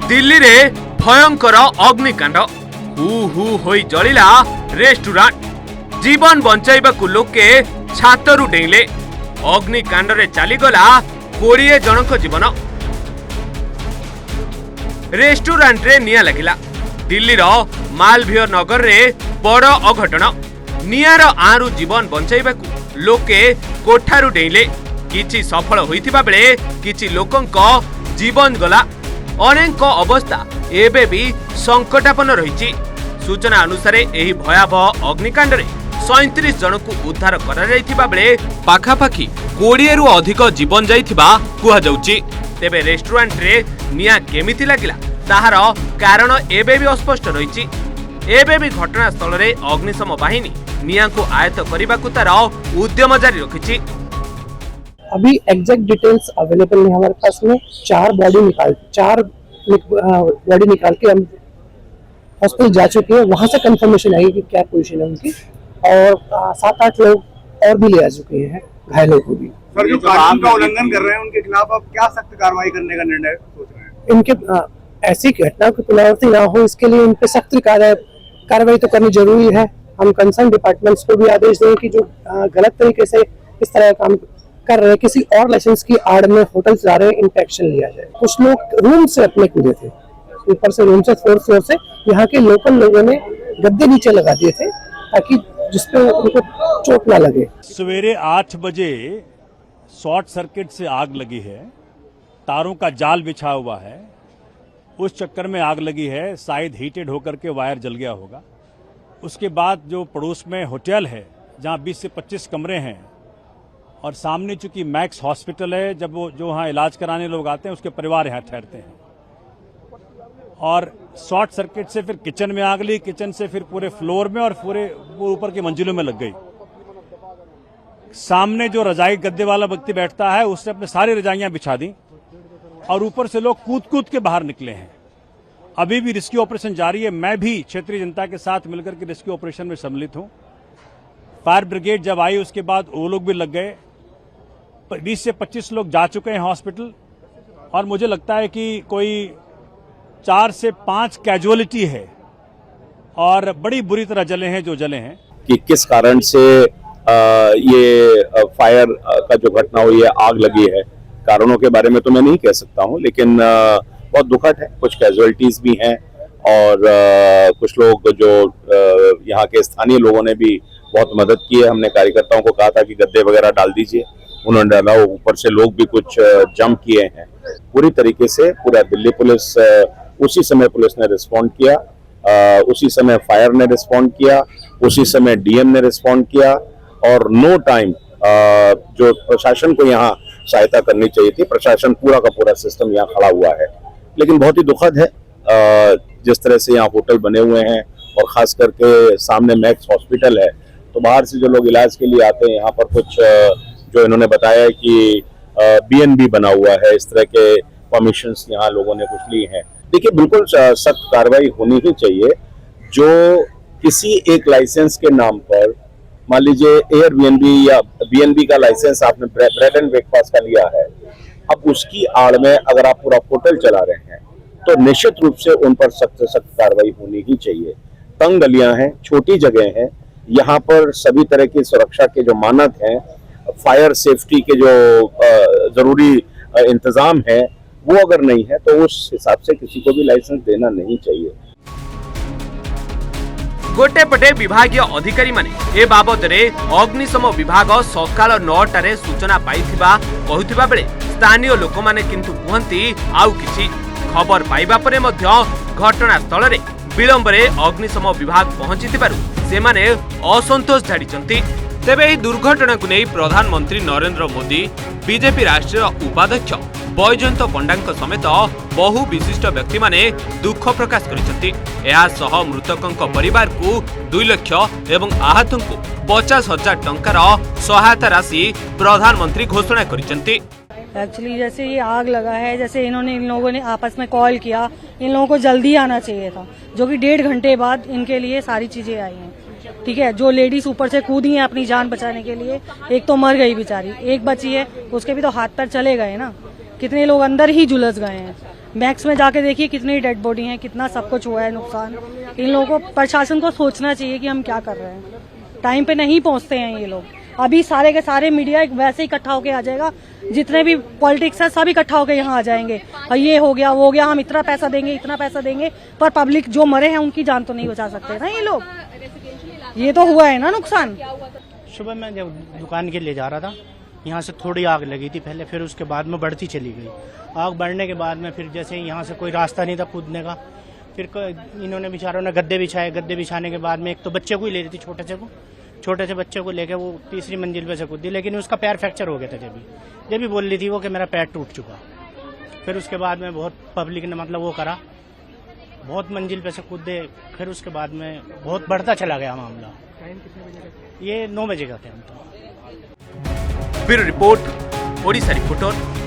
दिल्ली रे भयंकर अग्निकांड हु हु होई जलिला रेस्टोरेंट। जीवन बंचाइबाकु लोके छातरु डेइले। अग्निकांड रे चलीगला 20 जनक जीवन। रेस्टोरेंट रे निया लगिला। दिल्ली रो मालवीय नगर रे बड़ अघटन। नियार आरु जीवन बंचाइबाकु लोके कोठारु डेइले। किछि सफल होइथिबा बेले किछि लोकंक जीवन गला। अनेक अवस्था एबे भी संकटापन्न रही। सूचना अनुसार एही भयावह अग्निकांड रे 37 जन को उद्धार करा जाइथिबा बेले पाखापाखी 20 रु अधिक जीवन जाइथिबा कुहा जाउची। तेबे रेस्टोरेंट रे निया केमिति लागिला ताहार कारण एबे भी अस्पष्ट रही। एबे भी घटनास्थल रे अग्निशम बाहिनी निया को आयत्त करबाकु तार उद्यम जारी रखिछि। अभी एग्जैक्ट डिटेल्स अवेलेबल नहीं हमारे पास में। 4 बॉडी निकाल के हम हॉस्पिटल जा चुके हैं। वहां से कंफर्मेशन आई कि क्या पोजीशन है उनकी, और 7-8 लोग और भी ले आ चुके हैं, घायलों को भी। सर, जो कानून का उल्लंघन कर रहे हैं उनके खिलाफ अब क्या सख्त कार्रवाई करने का निर्णय सोच रहे हैं? इनके ऐसी घटना की पुनरावृत्ति ना हो, इसके लिए इन पे सख्त कार्रवाई तो करनी जरूरी है। हम कंसर्न डिपार्टमेंट्स को भी आदेश दें कि जो गलत तरीके से इस तरह का काम कर रहे हैं, किसी और लाइसेंस की आड़ में होटल जा रहे हैं, इन पे एक्शन लिया जाए। कुछ लोग रूम से अपने कूदे थे, ऊपर से रूम से 4th फ्लोर से। यहाँ के लोकल लोगों ने गद्दे नीचे लगा दिए थे ताकि जिसपे उनको चोट ना लगे। सवेरे 8 बजे शॉर्ट सर्किट से आग लगी है। तारों का जाल बिछा हुआ है, उस चक्कर में आग लगी है। शायद हीटेड होकर के वायर जल गया होगा। उसके बाद जो पड़ोस में होटल है जहाँ 20 से 25 कमरे हैं, और सामने चूंकि मैक्स हॉस्पिटल है, जब वो जो वहाँ इलाज कराने लोग आते हैं उसके परिवार यहाँ ठहरते हैं, और शॉर्ट सर्किट से फिर किचन में आग लगी। किचन से फिर पूरे फ्लोर में और पूरे वो ऊपर की मंजिलों में लग गई। सामने जो रजाई गद्दे वाला व्यक्ति बैठता है उसने अपने सारी रजाइयां बिछा दी, और ऊपर से लोग कूद कूद के बाहर निकले हैं। अभी भी रेस्क्यू ऑपरेशन जारी है। मैं भी क्षेत्रीय जनता के साथ मिलकर के रेस्क्यू ऑपरेशन में सम्मिलित हूं। फायर ब्रिगेड जब आई उसके बाद वो लोग भी लग गए। 20 से 25 लोग जा चुके हैं हॉस्पिटल, और मुझे लगता है कि कोई 4 से 5 कैजुअलिटी है, और बड़ी बुरी तरह जले हैं जो जले हैं। कि किस कारण से ये फायर का जो घटना हुई है, आग लगी है, कारणों के बारे में तो मैं नहीं कह सकता हूं, लेकिन बहुत दुखद है। कुछ कैजुअलिटीज भी हैं, और कुछ लोग जो यहाँ के स्थानीय लोगों ने भी बहुत मदद की है। हमने कार्यकर्ताओं को कहा था कि गद्दे वगैरह डाल दीजिए, उन्होंने डाला। ऊपर से लोग भी कुछ जंप किए हैं। पूरी तरीके से पूरा दिल्ली पुलिस उसी समय पुलिस ने रिस्पॉन्ड किया, उसी समय फायर ने रिस्पॉन्ड किया, उसी समय डीएम ने रिस्पॉन्ड किया, और नो टाइम जो प्रशासन को यहाँ सहायता करनी चाहिए थी, प्रशासन पूरा का पूरा सिस्टम यहाँ खड़ा हुआ है। लेकिन बहुत ही दुखद है जिस तरह से यहाँ होटल बने हुए हैं, और खास करके सामने मैक्स हॉस्पिटल है, तो बाहर से जो लोग इलाज के लिए आते हैं यहाँ पर कुछ जो इन्होंने बताया कि बीएनबी बना हुआ है, इस तरह के परमिशंस यहाँ लोगों ने कुछ ली हैं। देखिए, बिल्कुल सख्त कार्रवाई होनी ही चाहिए। जो किसी एक लाइसेंस के नाम पर, मान लीजिए एयरबीएनबी या बीएनबी का लाइसेंस आपने ब्रेड एंड ब्रेकफास्ट का लिया है, अब उसकी आड़ में अगर आप पूरा होटल चला रहे हैं तो निश्चित रूप से उन पर सख्त से सख्त कार्रवाई होनी ही चाहिए। तंग गलियां हैं, छोटी जगह हैं, यहाँ पर सभी तरह की सुरक्षा के जो मानक हैं, फायर सेफ्टी के जो जरूरी इंतजाम है, वो अगर नहीं है तो उस हिसाब से किसी को भी लाइसेंस देना नहीं चाहिए। गोटे पटे विभागीय अधिकारी माने ए बाबद रे अग्निशम विभाग सकाल 9टा रे सूचना पाइथिबा कहुथिबा बेले स्थानीय लोक माने किंतु कहंती आउ किछि। खबर पाइबा परे मध्य घटना स्थल रे विलंब रे अग्निशम विभाग पहुंचिथिबारु सेमाने असंतोष झाड़िचंती। तेबे एही दुर्घटना को नहीं प्रधानमंत्री नरेंद्र मोदी, बीजेपी राष्ट्रीय उपाध्यक्ष बैजयंत पंडाଙ୍କ समेत बहु विशिष्ट व्यक्ति माने दुख प्रकाश करिसथि। एहा सह मृतकଙ୍କ परिवार को 2 लाख एवं आहतଙ୍କୁ 50,000 टंकार सहायता राशि प्रधानमंत्री घोषणा करिसथि। एक्चुअली जैसे ये आग लगा है, जैसे इन लोगों ने आपस में कॉल किया, इन लोगों को जल्दी आना चाहिए था, जो कि 1.5 घंटे बाद इनके लिए सारी चीजें आई हैं। ठीक है, जो लेडीज ऊपर से कूदी हैं अपनी जान बचाने के लिए, एक तो मर गई बेचारी, एक बची है, उसके भी तो हाथ पैर चले गए ना। कितने लोग अंदर ही झुलस गए हैं। मैक्स में जाके देखिए कितनी डेड बॉडी है, कितना सब कुछ हुआ है नुकसान। इन लोगों को, प्रशासन को सोचना चाहिए कि हम क्या कर रहे हैं। टाइम पे नहीं पहुंचते हैं ये लोग। अभी सारे के सारे मीडिया वैसे ही इकट्ठा होके आ जाएगा, जितने भी पॉलिटिक्स है सब इकट्ठा होके यहाँ आ जाएंगे, और ये हो गया वो हो गया, हम इतना पैसा देंगे इतना पैसा देंगे, पर पब्लिक जो मरे हैं उनकी जान तो नहीं बचा सकते ना ये लोग। ये तो हुआ है ना नुकसान। सुबह मैं जब दुकान के लिए जा रहा था, यहाँ से थोड़ी आग लगी थी पहले, फिर उसके बाद में बढ़ती चली गई। आग बढ़ने के बाद में फिर जैसे यहाँ से कोई रास्ता नहीं था कूदने का, फिर इन्होंने बेचारों ने गद्दे बिछाए। गद्दे बिछाने के बाद में एक तो बच्चे को ही ले रही थी, छोटे से बच्चे को लेकर वो तीसरी मंजिल पे से कूदी, लेकिन उसका पैर फ्रैक्चर हो गया था। जब भी बोल रही थी वो कि मेरा पैर टूट चुका। फिर उसके बाद में बहुत पब्लिक ने मतलब वो करा, बहुत मंजिल पे से कूदे। फिर उसके बाद में बहुत बढ़ता चला गया मामला। ये 9 बजे का टाइम था। Bureau report, Odisha reporter.